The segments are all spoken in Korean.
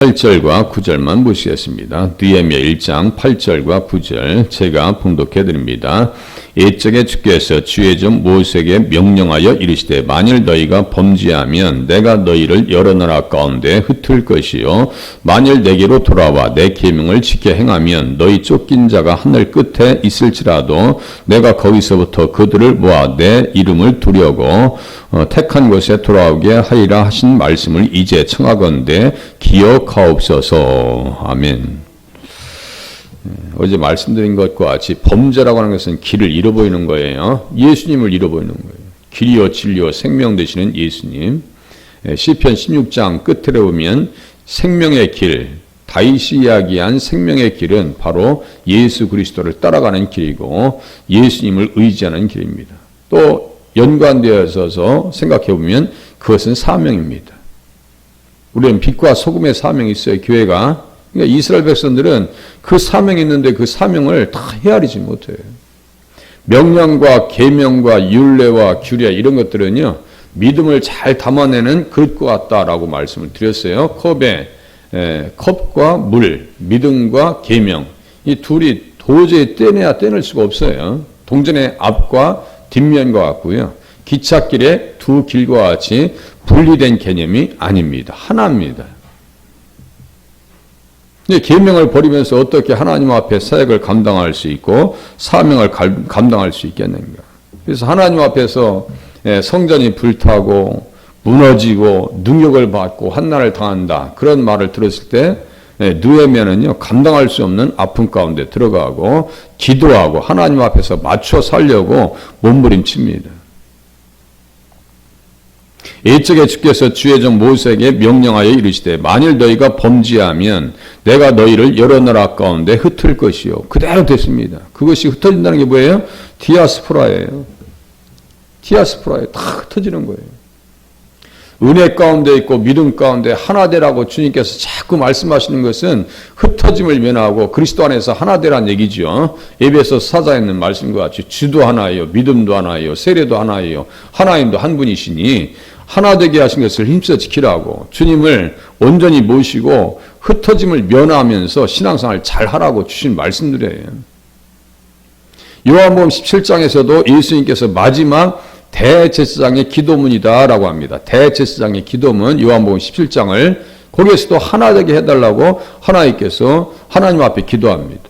8절과 9절만 보시겠습니다. 느헤미야 1장 8절과 9절 제가 봉독해 드립니다. 옛적에 주께서 주의 종 모세에게 명령하여 이르시되 만일 너희가 범죄하면 내가 너희를 여러 나라 가운데 흩을 것이요 만일 내게로 돌아와 내 계명을 지켜 행하면 너희 쫓긴 자가 하늘 끝에 있을지라도 내가 거기서부터 그들을 모아 내 이름을 두려고 택한 곳에 돌아오게 하리라 하신 말씀을 이제 청하건대 기억하옵소서. 아멘. 어제 말씀드린 것과 같이 범죄라고 하는 것은 길을 잃어버리는 거예요. 예수님을 잃어버리는 거예요. 길이요 진리요 생명 되시는 예수님. 시편 16장 끝에 보면 생명의 길, 다윗이 이야기한 생명의 길은 바로 예수 그리스도를 따라가는 길이고 예수님을 의지하는 길입니다. 또 연관되어서 생각해 보면 그것은 사명입니다. 우리는 빛과 소금의 사명이 있어요. 교회가. 그러니까 이스라엘 백성들은 그 사명이 있는데 그 사명을 다 헤아리지 못해요. 명령과 계명과 율례와 규례 이런 것들은요. 믿음을 잘 담아내는 그릇과 같다라고 말씀을 드렸어요. 컵과 물, 믿음과 계명 이 둘이 도저히 떼낼 수가 없어요. 동전의 앞과 뒷면과 같고요. 기찻길의 두 길과 같이 분리된 개념이 아닙니다. 하나입니다. 계명을 버리면서 어떻게 하나님 앞에 사역을 감당할 수 있고 사명을 감당할 수 있겠는가. 그래서 하나님 앞에서 성전이 불타고 무너지고 능력을 받고 환난을 당한다. 그런 말을 들었을 때 느헤미야는요 감당할 수 없는 아픔 가운데 들어가고 기도하고 하나님 앞에서 맞춰 살려고 몸부림칩니다. 옛적에 주께서 주의 종 모세에게 명령하여 이르시되 만일 너희가 범죄하면 내가 너희를 여러 나라 가운데 흩을 것이요. 그대로 됐습니다. 그것이 흩어진다는 게 뭐예요? 디아스포라예요. 디아스포라에 다 흩어지는 거예요. 은혜 가운데 있고 믿음 가운데 하나 되라고 주님께서 자꾸 말씀하시는 것은 흩어짐을 면하고 그리스도 안에서 하나 되란 얘기죠. 에베소 4장에 있는 말씀과 같이 주도 하나예요. 믿음도 하나예요. 세례도 하나예요. 하나님도 한 분이시니 하나 되게 하신 것을 힘써 지키라고 주님을 온전히 모시고 흩어짐을 면하면서 신앙생활을 잘 하라고 주신 말씀들이에요. 요한복음 17장에서도 예수님께서 마지막 대제사장의 기도문이다라고 합니다. 대제사장의 기도문 요한복음 17장을 거기에서도 하나 되게 해달라고 하나님께서 하나님 앞에 기도합니다.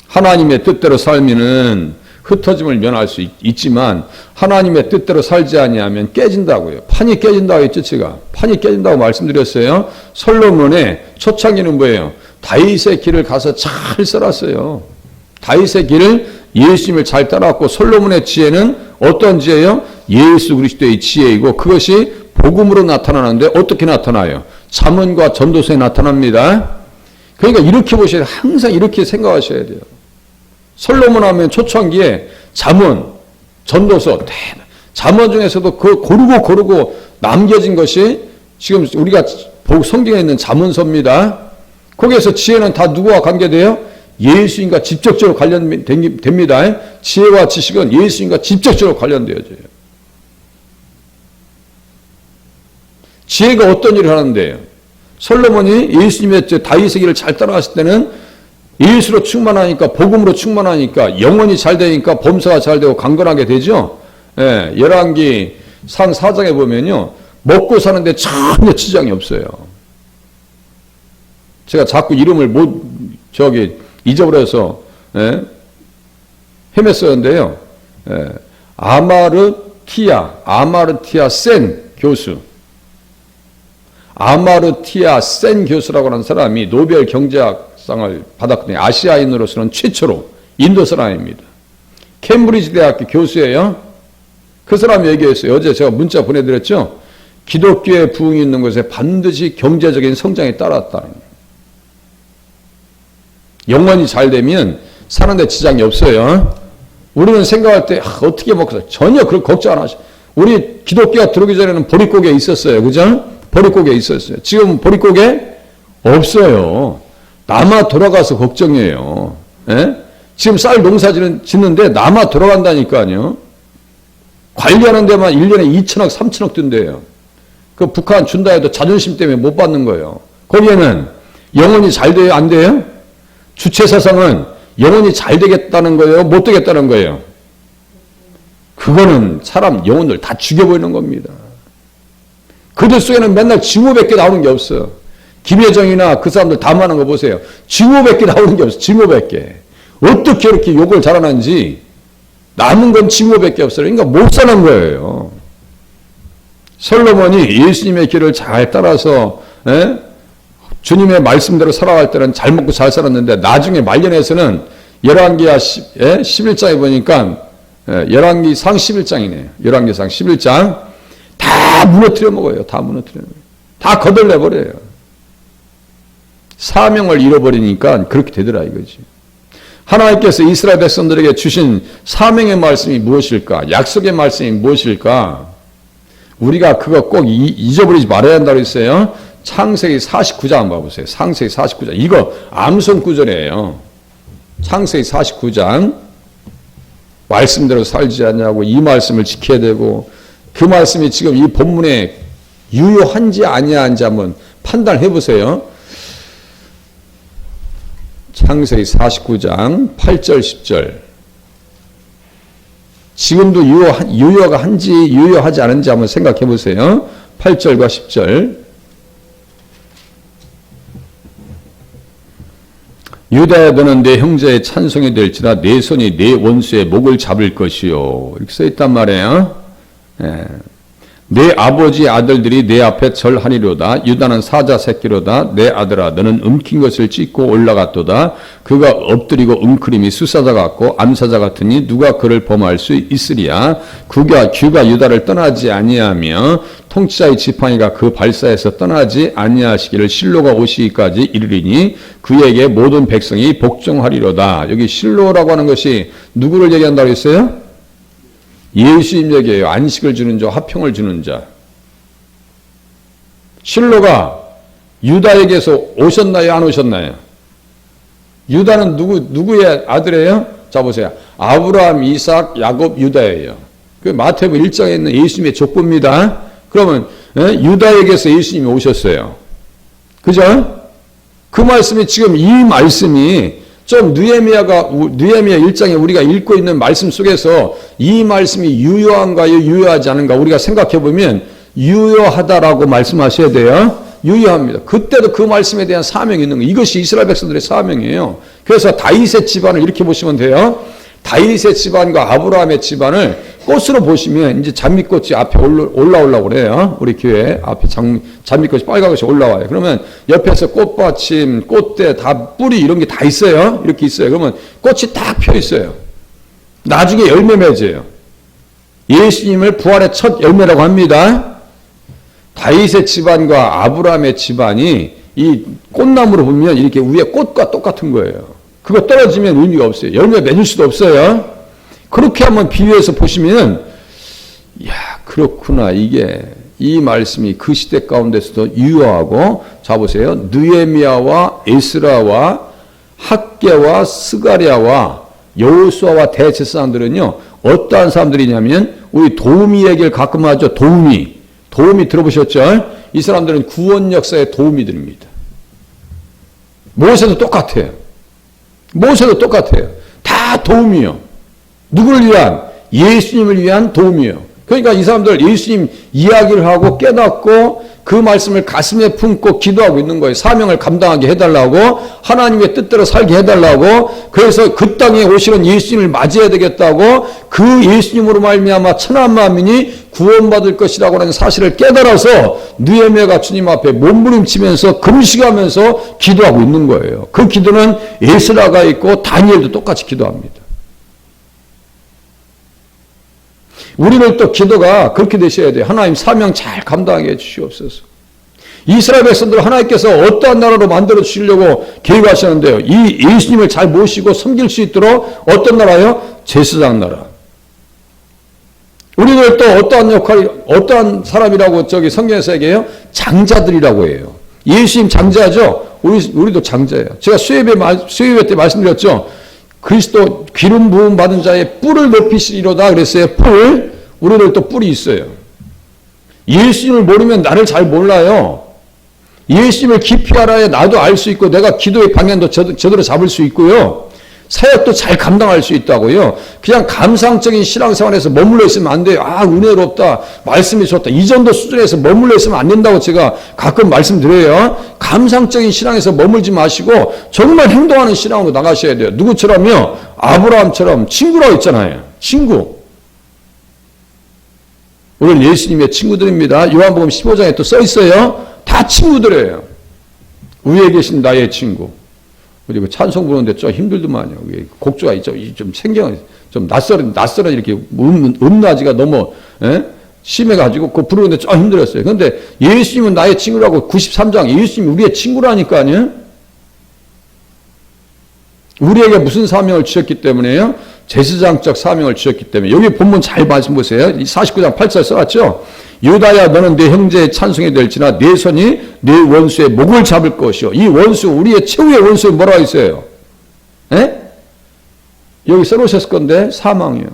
하나님의 뜻대로 살면은 흩어짐을 면할 수 있지만 하나님의 뜻대로 살지 아니하면 깨진다고요. 판이 깨진다고 했죠. 제가 판이 깨진다고 말씀드렸어요. 솔로몬의 초창기는 뭐예요? 다윗의 길을 가서 잘 살았어요. 다윗의 길을 예수님을 잘 따라왔고 솔로몬의 지혜는 어떤 지혜예요? 예수 그리스도의 지혜이고 그것이 복음으로 나타나는데 어떻게 나타나요? 잠언과 전도서에 나타납니다. 그러니까 이렇게 보셔야 돼요. 항상 이렇게 생각하셔야 돼요. 솔로몬 하면 초창기에 잠언, 전도서, 잠언 중에서도 그 고르고 남겨진 것이 지금 우리가 성경에 있는 잠언서입니다. 거기에서 지혜는 다 누구와 관계돼요? 예수님과 직접적으로 관련됩니다. 지혜와 지식은 예수님과 직접적으로 관련되어져요. 지혜가 어떤 일을 하는데요? 솔로몬이 예수님의 다윗의 길을 잘 따라갔을 때는 예수로 충만하니까 복음으로 충만하니까 영혼이 잘 되니까 범사가 잘 되고 강건하게 되죠. 열왕기 상 4장에 보면요. 먹고 사는데 전혀 지장이 없어요. 제가 자꾸 이름을 잊어버려서 헤맸었는데요. 아마르티아 센 교수. 아마르티아 센 교수라고 하는 사람이 노벨 경제학상을 받았거든요. 아시아인으로서는 최초로 인도 사람입니다. 캠브리지 대학교 교수예요. 그 사람이 얘기했어요. 어제 제가 문자 보내드렸죠. 기독교의 부흥이 있는 곳에 반드시 경제적인 성장이 따랐다는 거예요. 영혼이 잘 되면 사는데 지장이 없어요. 우리는 생각할 때 어떻게 먹고 전혀 그런 걱정 안 하셔. 우리 기독교가 들어오기 전에는 보릿고개 있었어요. 그죠? 보릿고개 있었어요. 지금 보릿고개 없어요. 남아 돌아가서 걱정이에요. 지금 쌀 농사 짓는데 남아 돌아간다니까요. 관리하는 데만 1년에 2천억, 3천억 든대요. 그 북한 준다 해도 자존심 때문에 못 받는 거예요. 거기에는 영혼이 잘 돼요? 안 돼요? 주체 사상은 영혼이 잘 되겠다는 거예요? 못 되겠다는 거예요? 그거는 사람 영혼을 다 죽여버리는 겁니다. 그들 속에는 맨날 징후밖에 나오는 게 없어요. 김여정이나 그 사람들 담화하는 거 보세요. 징후밖에 나오는 게 없어요. 징후밖에. 어떻게 이렇게 욕을 잘하는지 남은 건 징후밖에 없어요. 그러니까 못 사는 거예요. 솔로몬이 예수님의 길을 잘 따라서 주님의 말씀대로 살아갈 때는 잘 먹고 잘 살았는데 나중에 말년에서는 열왕기야 11장에 보니까 열왕기상 11장이네요. 열왕기상 11장 다 무너뜨려 먹어요. 다 무너뜨려 먹어요. 다 거덜내버려요. 사명을 잃어버리니까 그렇게 되더라 이거지. 하나님께서 이스라엘 백성들에게 주신 사명의 말씀이 무엇일까? 약속의 말씀이 무엇일까? 우리가 그거 꼭 잊어버리지 말아야 한다고 했어요. 창세기 49장 한번 봐보세요. 창세기 49장. 이거 암송 구절이에요. 창세기 49장. 말씀대로 살지 않냐고 이 말씀을 지켜야 되고 그 말씀이 지금 이 본문에 유효한지 아니한지 한번 판단해 보세요. 창세기 49장 8절 10절. 지금도 유효가 한지 유효하지 않은지 한번 생각해 보세요. 8절과 10절. 유다야 너는 내 형제의 찬송이 될지라 내 손이 내 원수의 목을 잡을 것이요. 이렇게 써있단 말이에요. 내 아버지 아들들이 내 앞에 절하리로다. 유다는 사자 새끼로다. 내 아들아 너는 움킨 것을 찢고 올라갔도다. 그가 엎드리고 웅크림이 수사자 같고 암사자 같으니 누가 그를 범할 수 있으리야. 규가 유다를 떠나지 아니하며 통치자의 지팡이가 그 발사에서 떠나지 아니하시기를 실로가 오시기까지 이르리니 그에게 모든 백성이 복종하리로다. 여기 실로라고 하는 것이 누구를 얘기한다고 했어요? 예수님 얘기예요. 안식을 주는 자, 화평을 주는 자. 실로가 유다에게서 오셨나요? 안 오셨나요? 유다는 누구의 아들이에요? 자 보세요. 아브라함, 이삭, 야곱, 유다예요. 그 마태복음 1장에 있는 예수님의 족보입니다. 그러면 유다에게서 예수님이 오셨어요. 그죠? 그 말씀이 지금 이 말씀이 좀 느헤미야 1장에 우리가 읽고 있는 말씀 속에서 이 말씀이 유효한가요? 유효하지 않은가? 우리가 생각해 보면 유효하다라고 말씀하셔야 돼요. 유효합니다. 그때도 그 말씀에 대한 사명이 있는 거예요. 이것이 이스라엘 백성들의 사명이에요. 그래서 다윗의 집안을 이렇게 보시면 돼요. 다윗의 집안과 아브라함의 집안을 꽃으로 보시면 이제 장미꽃이 앞에 올라오려고 그래요. 우리 교회 앞에 장미꽃이 빨간것이 올라와요. 그러면 옆에서 꽃받침, 꽃대, 다 뿌리 이런 게 다 있어요. 이렇게 있어요. 그러면 꽃이 딱 펴 있어요. 나중에 열매 맺어요. 예수님을 부활의 첫 열매라고 합니다. 다윗의 집안과 아브라함의 집안이 이 꽃나무로 보면 이렇게 위에 꽃과 똑같은 거예요. 그거 떨어지면 의미가 없어요. 열매 맺을 수도 없어요. 그렇게 한번 비유해서 보시면, 야, 그렇구나. 이 말씀이 그 시대 가운데서도 유효하고, 자 보세요. 느헤미야와 에스라와 학개와 스가랴와 여호수아와 대제사장들은요, 어떠한 사람들이냐면, 우리 도우미 얘기를 가끔 하죠. 도우미 들어보셨죠? 이 사람들은 구원 역사의 도우미들입니다. 모세도 똑같아요. 다 도움이요. 누구를 위한? 예수님을 위한 도움이요. 그러니까 이 사람들 예수님 이야기를 하고 깨닫고 그 말씀을 가슴에 품고 기도하고 있는 거예요. 사명을 감당하게 해달라고, 하나님의 뜻대로 살게 해달라고, 그래서 그 땅에 오시는 예수님을 맞이해야 되겠다고, 그 예수님으로 말미암아 천한 만민이 구원받을 것이라고 하는 사실을 깨달아서 느헤미야가 주님 앞에 몸부림치면서 금식하면서 기도하고 있는 거예요. 그 기도는 에스라가 있고 다니엘도 똑같이 기도합니다. 우리는 또 기도가 그렇게 되셔야 돼요. 하나님 사명 잘 감당하게 해주시옵소서. 이스라엘 백성들 하나님께서 어떠한 나라로 만들어 주시려고 계획하시는데요. 이 예수님을 잘 모시고 섬길 수 있도록 어떤 나라요? 제사장 나라. 우리들 또 어떠한 사람이라고 성경에서 얘기해요? 장자들이라고 해요. 예수님 장자죠? 우리도 장자예요. 제가 수요예배 때 말씀드렸죠? 그리스도 기름 부음 받은 자의 뿔을 높이시리로다 그랬어요. 뿔. 우리들 또 뿔이 있어요. 예수님을 모르면 나를 잘 몰라요. 예수님을 깊이 알아야 나도 알 수 있고 내가 기도의 방향도 제대로 잡을 수 있고요. 사역도 잘 감당할 수 있다고요. 그냥 감상적인 신앙생활에서 머물러 있으면 안 돼요. 아, 은혜롭다. 말씀이 좋다. 이 정도 수준에서 머물러 있으면 안 된다고 제가 가끔 말씀드려요. 감상적인 신앙에서 머물지 마시고 정말 행동하는 신앙으로 나가셔야 돼요. 누구처럼요? 아브라함처럼 친구라고 있잖아요. 친구. 우리는 예수님의 친구들입니다. 요한복음 15장에 또 써 있어요. 다 친구들이에요. 위에 계신 나의 친구. 그리고 찬송 부르는데 좀 힘들더만요. 곡조가 좀 생경, 좀 낯설어 이렇게 음낮이가 너무, 심해가지고 그 부르는데 좀 힘들었어요. 그런데 예수님은 나의 친구라고 93장, 예수님이 우리의 친구라니까요. 우리에게 무슨 사명을 주셨기 때문에요? 제사장적 사명을 주셨기 때문에. 여기 본문 잘 말씀 보세요. 49장 8절 써놨죠? 유다야 너는 내 형제의 찬송이 될지나 내 손이 내 원수의 목을 잡을 것이요. 이 원수, 우리의 최후의 원수는 뭐라고 있어요? 여기 써놓으셨을 건데 사망이요.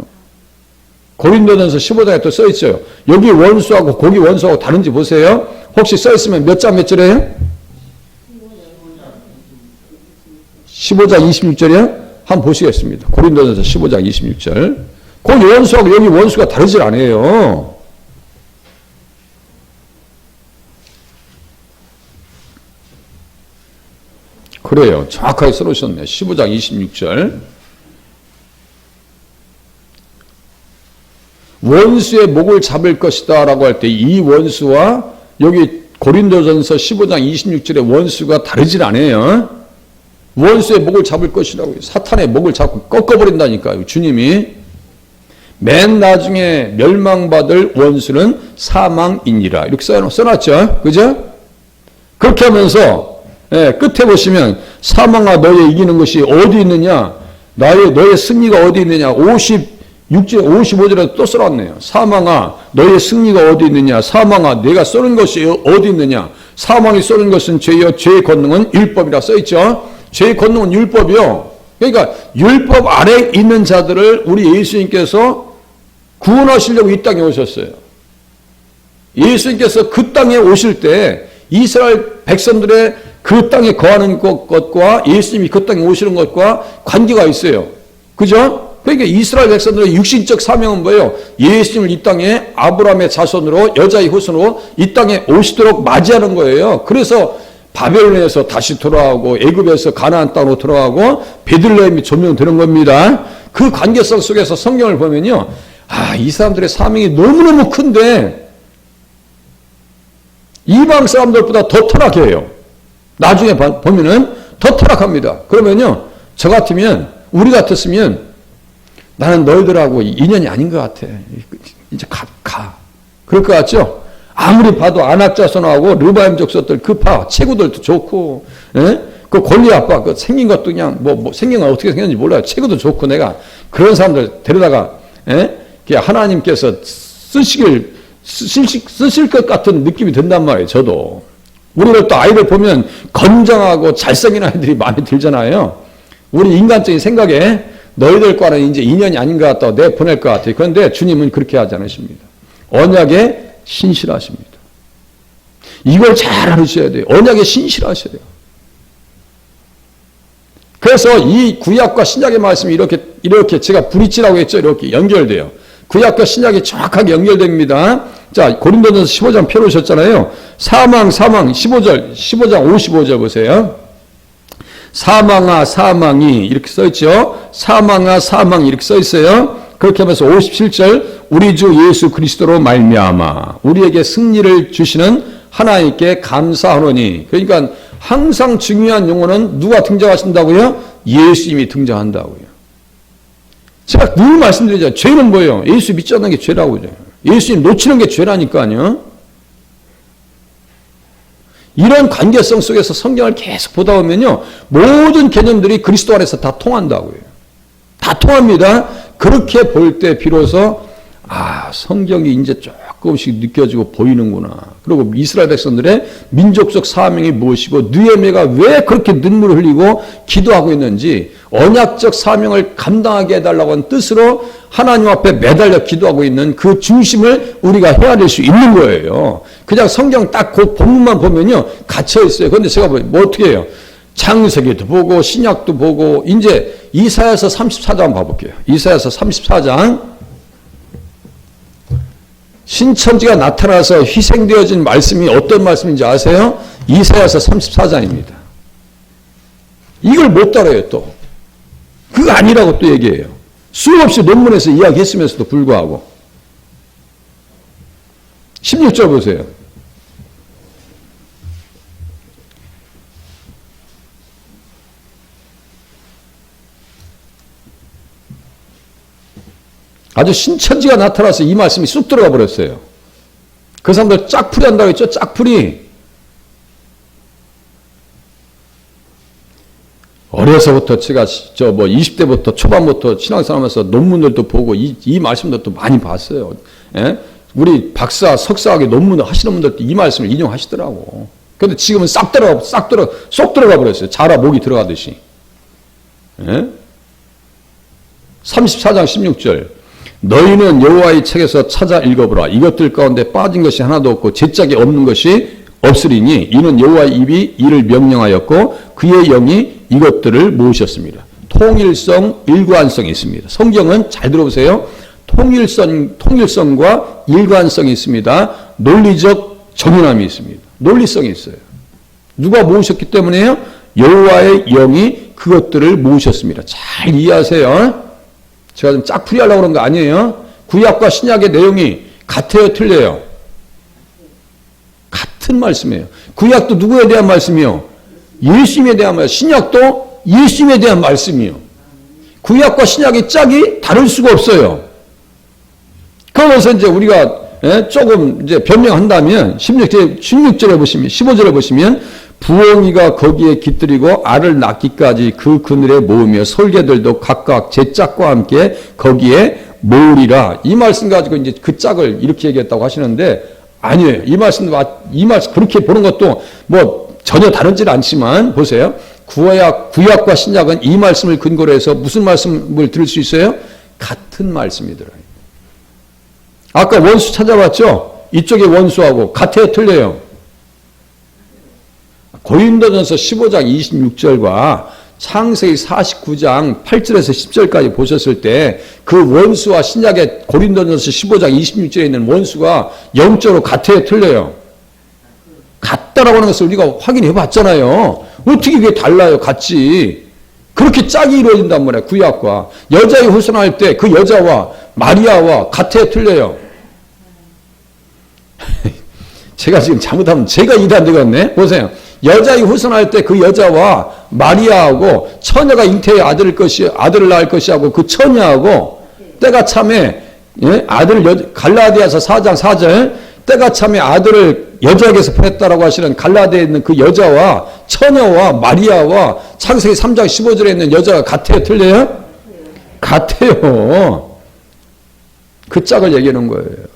고린도전서 15장에 또 써있어요. 여기 원수하고 거기 원수하고 다른지 보세요. 혹시 써있으면 몇 장 몇 절이에요? 15장 26절이요? 한번 보시겠습니다. 고린도전서 15장 26절. 거기 원수하고 여기 원수가 다르질 않아요. 그래요. 정확하게 써놓으셨네. 15장 26절. 원수의 목을 잡을 것이다 라고 할 때 이 원수와 여기 고린도전서 15장 26절의 원수가 다르질 않아요. 원수의 목을 잡을 것이라고요. 사탄의 목을 잡고 꺾어버린다니까요. 주님이. 맨 나중에 멸망받을 원수는 사망이니라. 이렇게 써놨죠. 그죠? 그렇게 하면서 끝에 보시면 사망아 너의 이기는 것이 어디 있느냐? 너의 승리가 어디 있느냐? 55절에 또 써놨네요. 사망아 너의 승리가 어디 있느냐? 사망아 내가 쏘는 것이 어디 있느냐? 사망이 쏘는 것은 죄요 죄의 권능은 율법이라 써있죠. 죄의 권능은 율법이요. 그러니까 율법 아래 있는 자들을 우리 예수님께서 구원하시려고 이 땅에 오셨어요. 예수님께서 그 땅에 오실 때 이스라엘 백성들의 그 땅에 거하는 것과 예수님이 그 땅에 오시는 것과 관계가 있어요. 그죠? 그러니까 이스라엘 백성들의 육신적 사명은 뭐예요? 예수님을 이 땅에 아브라함의 자손으로 여자의 후손으로 이 땅에 오시도록 맞이하는 거예요. 그래서 바벨론에서 다시 돌아오고 애굽에서 가나안 땅으로 돌아가고 베들레헴이 조명되는 겁니다. 그 관계성 속에서 성경을 보면요. 아, 이 사람들의 사명이 너무너무 큰데 이방 사람들보다 더 타락해요. 나중에 보면은 더 타락합니다. 그러면요. 저 같으면 우리 같았으면 나는 너희들하고 인연이 아닌 것 같아. 이제 가. 그럴 것 같죠? 아무리 봐도 안악자손하고 르바임 족속들 그파 체구들도 좋고, 그 골리앗 그 생긴 것도 그냥 생긴 건 어떻게 생겼는지 몰라요. 체구도 좋고 내가 그런 사람들 데려다가 하나님께서 쓰실 것 같은 느낌이 든단 말이에요. 저도 우리가 또 아이들 보면 건장하고 잘생긴 아이들이 마음에 들잖아요. 우리 인간적인 생각에 너희들과는 이제 인연이 아닌 것 같다고 내 보낼 것 같아요. 그런데 주님은 그렇게 하지 않으십니다. 언약에 신실하십니다. 이걸 잘 알으셔야 돼요. 언약에 신실하셔야 돼요. 그래서 이 구약과 신약의 말씀이 이렇게 제가 브릿지라고 했죠. 이렇게 연결돼요. 구약과 신약이 정확하게 연결됩니다. 자, 고린도전서 15장 펴놓으셨잖아요. 사망 15장 55절 보세요. 사망아 사망이 이렇게 써있죠. 사망아 사망이 이렇게 써있어요. 그렇게 하면서 57절 우리 주 예수 그리스도로 말미암아 우리에게 승리를 주시는 하나님께 감사하노니. 그러니까 항상 중요한 용어는 누가 등장하신다고요? 예수님이 등장한다고요. 제가 늘 말씀드리죠. 죄는 뭐예요? 예수 믿지 않는 게 죄라고요. 예수님 놓치는 게 죄라니까요. 이런 관계성 속에서 성경을 계속 보다 보면요. 모든 개념들이 그리스도 안에서 다 통한다고요. 다 통합니다. 그렇게 볼 때 비로소 성경이 이제 조금 가끔씩 느껴지고 보이는구나. 그리고 이스라엘 백성들의 민족적 사명이 무엇이고 느헤미야가 왜 그렇게 눈물을 흘리고 기도하고 있는지 언약적 사명을 감당하게 해달라고 하는 뜻으로 하나님 앞에 매달려 기도하고 있는 그 중심을 우리가 헤아릴 수 있는 거예요. 그냥 성경 딱 그 본문만 보면요 갇혀 있어요. 그런데 제가 뭐 어떻게 해요? 창세기도 보고 신약도 보고 이제 이사야서 34장 봐볼게요. 이사야서 34장 신천지가 나타나서 희생되어진 말씀이 어떤 말씀인지 아세요? 이사야서 34장입니다. 이걸 못 따라요 또. 그거 아니라고 또 얘기해요. 수없이 논문에서 이야기했으면서도 불구하고. 16절 보세요. 아주 신천지가 나타나서 이 말씀이 쑥 들어가 버렸어요. 그 사람들 짝풀이 한다고 했죠? 짝풀이. 어려서부터 제가 20대부터 초반부터 신앙생활하면서 논문들도 보고 이 말씀들도 많이 봤어요. 예? 우리 박사, 석사학위 논문을 하시는 분들도 이 말씀을 인용하시더라고. 근데 지금은 쏙 들어가 버렸어요. 자라 목이 들어가듯이. 예? 34장 16절. 너희는 여호와의 책에서 찾아 읽어보라. 이것들 가운데 빠진 것이 하나도 없고 제짝이 없는 것이 없으리니 이는 여호와의 입이 이를 명령하였고 그의 영이 이것들을 모으셨습니다. 통일성, 일관성이 있습니다. 성경은 잘 들어보세요. 통일성과 일관성이 있습니다. 논리적 정연함이 있습니다. 논리성이 있어요. 누가 모으셨기 때문에요? 여호와의 영이 그것들을 모으셨습니다. 잘 이해하세요. 제가 좀 짝풀이 하려고 그런 거 아니에요. 구약과 신약의 내용이 같아요, 틀려요? 같은 말씀이에요. 구약도 누구에 대한 말씀이요? 예수님에 대한 말씀. 신약도 예수님에 대한 말씀이요. 구약과 신약의 짝이 다를 수가 없어요. 그러면서 이제 우리가 조금 이제 변명한다면 16절에 보시면 15절에 보시면 부엉이가 거기에 깃들이고 알을 낳기까지 그 그늘에 모으며 솔개들도 각각 제 짝과 함께 거기에 모으리라. 이 말씀 가지고 이제 그 짝을 이렇게 얘기했다고 하시는데 아니에요. 이 말씀 그렇게 보는 것도 뭐 전혀 다르질 않지만 보세요. 구약과 신약은 이 말씀을 근거로 해서 무슨 말씀을 들을 수 있어요? 같은 말씀이 들어요. 아까 원수 찾아봤죠? 이쪽의 원수하고 같아요, 틀려요? 고린도전서 15장 26절과 창세기 49장 8절에서 10절까지 보셨을 때 그 원수와 신약의 고린도전서 15장 26절에 있는 원수가 영적으로 같아요, 틀려요? 같다라고 하는 것을 우리가 확인해 봤잖아요. 어떻게 그게 달라요? 같지. 그렇게 짝이 이루어진단 말이에요. 구약과. 여자의 후손할 때 그 여자와 마리아와 같아요, 틀려요? 제가 지금 잘못하면 제가 일이 안 되겠네. 보세요. 여자의 후손할 때 그 여자와 마리아하고 처녀가 잉태의 아들을 낳을 것이하고 그 처녀하고 때가 참에 갈라디아서 4장 4절 때가 참에 아들을 여자에게서 보냈다라고 하시는 갈라디아에 있는 그 여자와 처녀와 마리아와 창세기 3장 15절에 있는 여자가 같아요, 틀려요? 같아요. 그 짝을 얘기하는 거예요.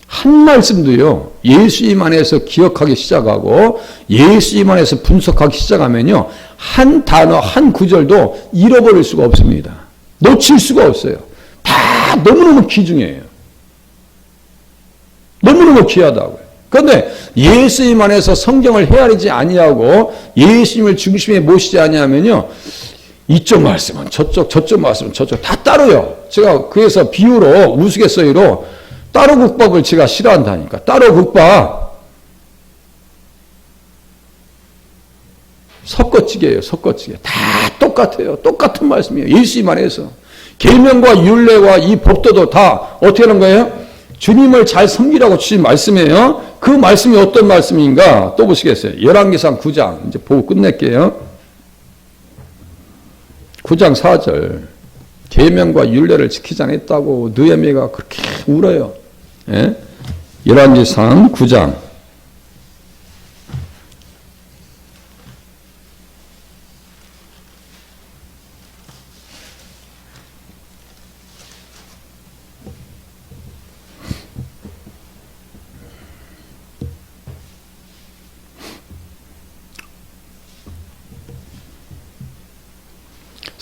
한 말씀도요, 예수님 안에서 기억하기 시작하고 예수님 안에서 분석하기 시작하면요, 한 단어, 한 구절도 잃어버릴 수가 없습니다. 놓칠 수가 없어요. 다 너무너무 귀중해요. 너무너무 귀하다고요. 그런데 예수님 안에서 성경을 헤아리지 아니하고 예수님을 중심에 모시지 아니하면요, 이쪽 말씀은 저쪽 말씀은 저쪽 다 따로요. 제가 그래서 비유로 우스갯소리로 따로 국밥을 제가 싫어한다니까. 따로 국밥. 섞어찌개예요. 섞어찌개. 다 똑같아요. 똑같은 말씀이에요. 예수님 안에서. 계명과 율례와 이 법도도 다 어떻게 하는 거예요? 주님을 잘 섬기라고 주신 말씀이에요. 그 말씀이 어떤 말씀인가? 또 보시겠어요. 열왕기상 9장. 이제 보고 끝낼게요. 9장 4절. 계명과 율례를 지키지 않았다고 느헤미야가 그렇게 울어요. 예? 열왕기상 9장.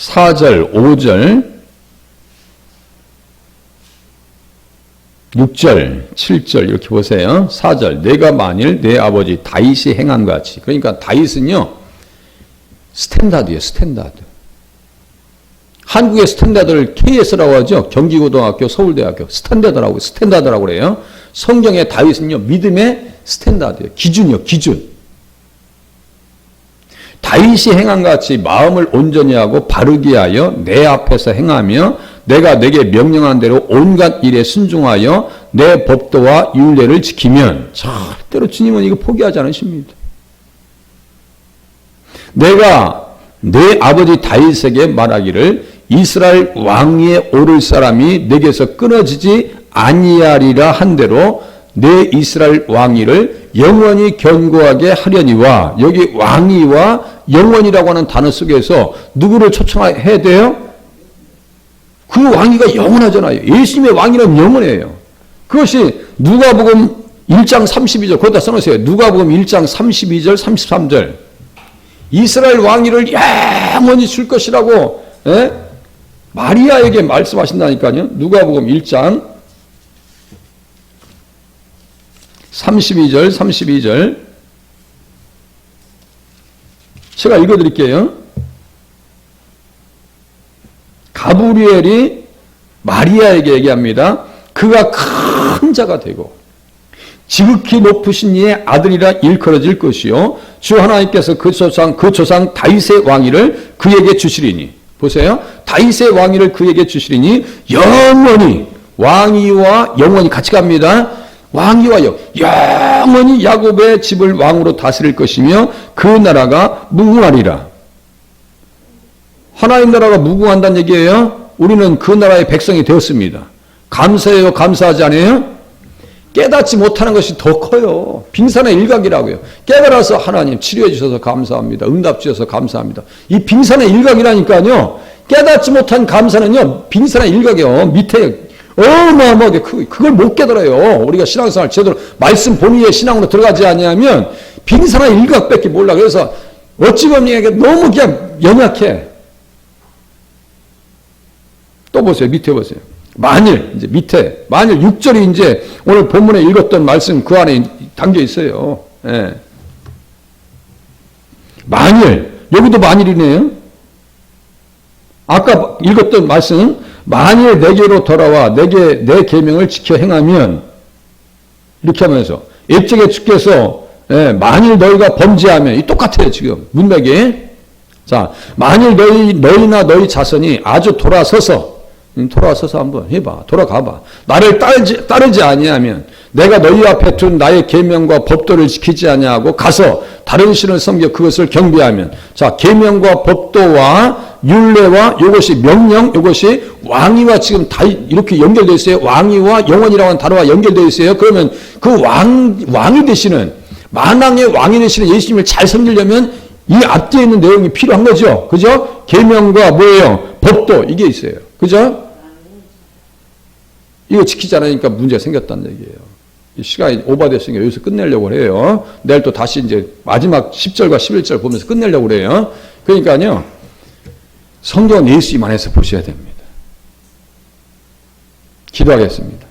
4절, 5절, 6절, 7절 이렇게 보세요. 4절, 내가 만일 내 아버지 다윗이 행한 것 같이. 그러니까 다윗은요, 스탠다드예요. 스탠다드. 한국의 스탠다드를 KS라고 하죠. 경기고등학교, 서울대학교. 스탠다드라고 그래요. 성경의 다윗은요, 믿음의 스탠다드예요. 기준이요, 기준. 다윗이 행한 것 같이 마음을 온전히 하고 바르게 하여 내 앞에서 행하며 내가 내게 명령한 대로 온갖 일에 순종하여 내 법도와 율례를 지키면 절대로 주님은 이거 포기하지 않으십니다. 내가 내 아버지 다윗에게 말하기를 이스라엘 왕위에 오를 사람이 내게서 끊어지지 아니하리라 한 대로 내 이스라엘 왕위를 영원히 견고하게 하려니와, 여기 왕위와 영원이라고 하는 단어 속에서 누구를 초청해야 돼요? 그 왕위가 영원하잖아요. 예수님의 왕위는 영원해요. 그것이 누가복음 1장 32절, 거기다 써놓으세요. 누가복음 1장 32절, 33절. 이스라엘 왕위를 영원히 줄 것이라고 마리아에게 말씀하신다니까요. 누가복음 1장 32절, 32절. 제가 읽어드릴게요. 가브리엘이 마리아에게 얘기합니다. 그가 큰 자가 되고 지극히 높으신 이의 아들이라 일컬어질 것이요 주 하나님께서 그 조상 다윗의 왕위를 그에게 주시리니. 보세요. 다윗의 왕위를 그에게 주시리니 영원히, 왕위와 영원히 같이 갑니다. 왕위와 영원히 야곱의 집을 왕으로 다스릴 것이며 그 나라가 무궁하리라. 하나님 나라가 무궁한다는 얘기예요. 우리는 그 나라의 백성이 되었습니다. 감사해요? 감사하지 않아요? 깨닫지 못하는 것이 더 커요. 빙산의 일각이라고요. 깨달아서 하나님 치료해 주셔서 감사합니다. 응답 주셔서 감사합니다. 이 빙산의 일각이라니까요. 깨닫지 못한 감사는요, 빙산의 일각이요. 밑에 어마어마하게 그걸 못 깨달아요. 우리가 신앙생활 제대로 말씀 본위의 신앙으로 들어가지 않으면 빙산의 일각밖에 몰라. 그래서 어찌 보면 너무 그냥 연약해. 또 보세요. 밑에 보세요. 만일, 이제 밑에, 만일 6절이 이제 오늘 본문에 읽었던 말씀 그 안에 담겨 있어요. 예. 만일, 여기도 만일이네요. 아까 읽었던 말씀, 만일 내게로 돌아와 내게 내 계명을 지켜 행하면, 이렇게 하면서, 일찍의 주께서, 만일 너희가 범죄하면, 이 똑같아요, 지금. 문맥이. 자, 만일 너희나 너희 자손이 아주 돌아서서 한번 해봐. 돌아가봐. 나를 따르지 아니하면 내가 너희 앞에 둔 나의 계명과 법도를 지키지 아니하고 가서 다른 신을 섬겨 그것을 경배하면, 자, 계명과 법도와 율례와 이것이 명령, 이것이 왕위와 지금 다 이렇게 연결되어 있어요. 왕위와 영원이라고 하는 단어와 연결되어 있어요. 그러면 그 왕이 되시는, 만왕의 왕이 되시는 예수님을 잘 섬기려면 이 앞뒤에 있는 내용이 필요한 거죠. 그죠? 계명과 뭐예요? 법도, 이게 있어요. 그죠? 이거 지키지 않으니까 문제가 생겼다는 얘기예요. 시간이 오버됐으니까 여기서 끝내려고 해요. 내일 또 다시 이제 마지막 10절과 11절 보면서 끝내려고 그래요. 그러니까요, 성경은 예수님 안에서 보셔야 됩니다. 기도하겠습니다.